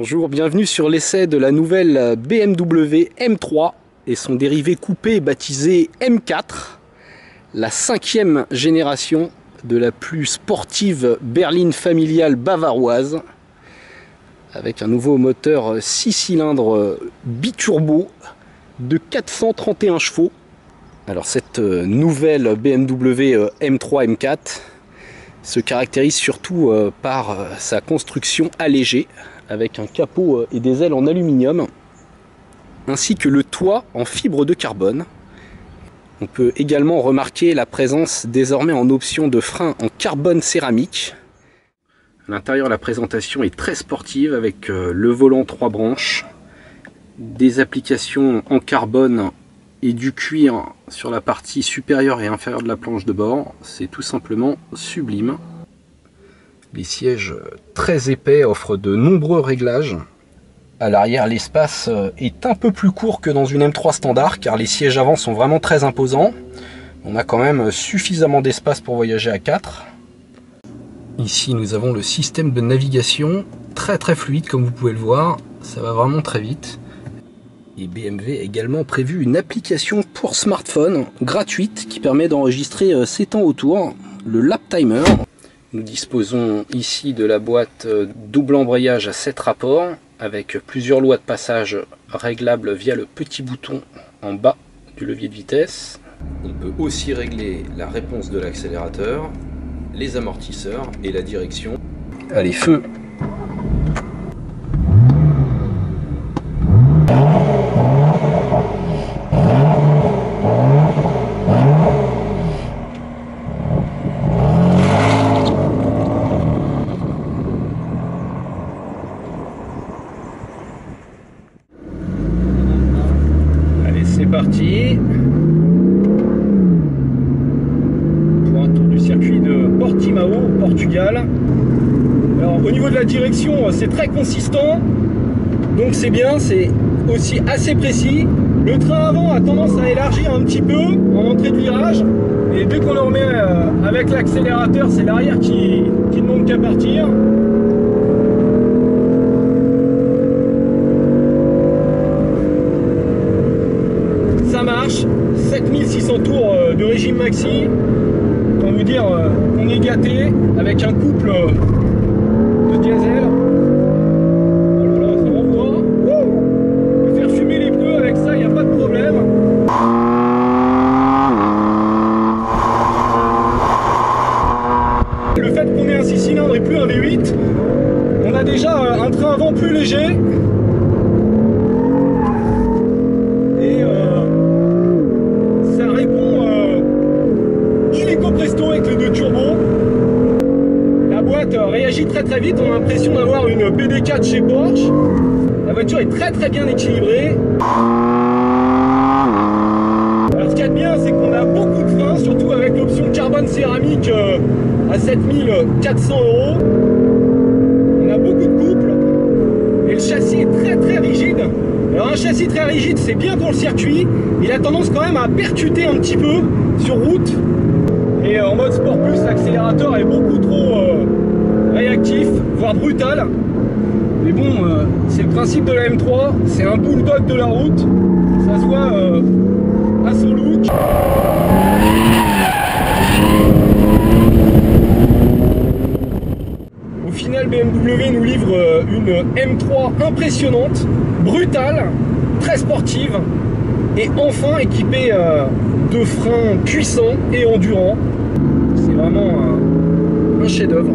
Bonjour, bienvenue sur l'essai de la nouvelle BMW M3 et son dérivé coupé baptisé M4, la 5e génération de la plus sportive berline familiale bavaroise, avec un nouveau moteur 6 cylindres biturbo de 431 chevaux. Alors cette nouvelle BMW M3 M4 se caractérise surtout par sa construction allégée, avec un capot et des ailes en aluminium, ainsi que le toit en fibre de carbone. On peut également remarquer la présence désormais en option de frein en carbone céramique. À l'intérieur, la présentation est très sportive avec le volant 3 branches, des applications en carbone et du cuir sur la partie supérieure et inférieure de la planche de bord. C'est tout simplement sublime. Les sièges très épais offrent de nombreux réglages. À l'arrière, l'espace est un peu plus court que dans une M3 standard car les sièges avant sont vraiment très imposants. On a quand même suffisamment d'espace pour voyager à 4. Ici, nous avons le système de navigation très fluide comme vous pouvez le voir. Ça va vraiment très vite. Et BMW a également prévu une application pour smartphone gratuite qui permet d'enregistrer ses temps autour, le lap timer. Nous disposons ici de la boîte double embrayage à 7 rapports avec plusieurs lois de passage réglables via le petit bouton en bas du levier de vitesse. On peut aussi régler la réponse de l'accélérateur, les amortisseurs et la direction. Allez, feu! C'est parti pour un tour du circuit de Portimao au Portugal. Alors au niveau de la direction, c'est très consistant, donc c'est bien, c'est aussi assez précis. Le train avant a tendance à élargir un petit peu en entrée de virage, et dès qu'on le remet avec l'accélérateur, c'est l'arrière qui ne demande qu'à partir. Ça marche, 7600 tours de régime maxi, pour vous dire qu'on est gâté avec un couple de diesel. Alors là, ça renvoie. On peut faire fumer les pneus avec ça, il n'y a pas de problème. Le fait qu'on ait un 6 cylindres et plus un V8, on a déjà un train avant plus léger. Avec le 2 turbo, la boîte réagit très vite, on a l'impression d'avoir une PD4 chez Porsche. La voiture est très bien équilibrée. Alors ce qu'il y a de bien, c'est qu'on a beaucoup de freins, surtout avec l'option carbone céramique à 7400 €. On a beaucoup de couples et le châssis est très rigide. Alors un châssis très rigide, c'est bien pour le circuit, il a tendance quand même à percuter un petit peu sur route. Et en mode Sport Plus, l'accélérateur est beaucoup trop réactif, voire brutal. Mais bon, c'est le principe de la M3, c'est un bulldog de la route. Ça se voit à son look. Au final, BMW nous livre une M3 impressionnante, brutale, très sportive et enfin équipée de freins puissants et endurants. C'est vraiment un chef-d'œuvre.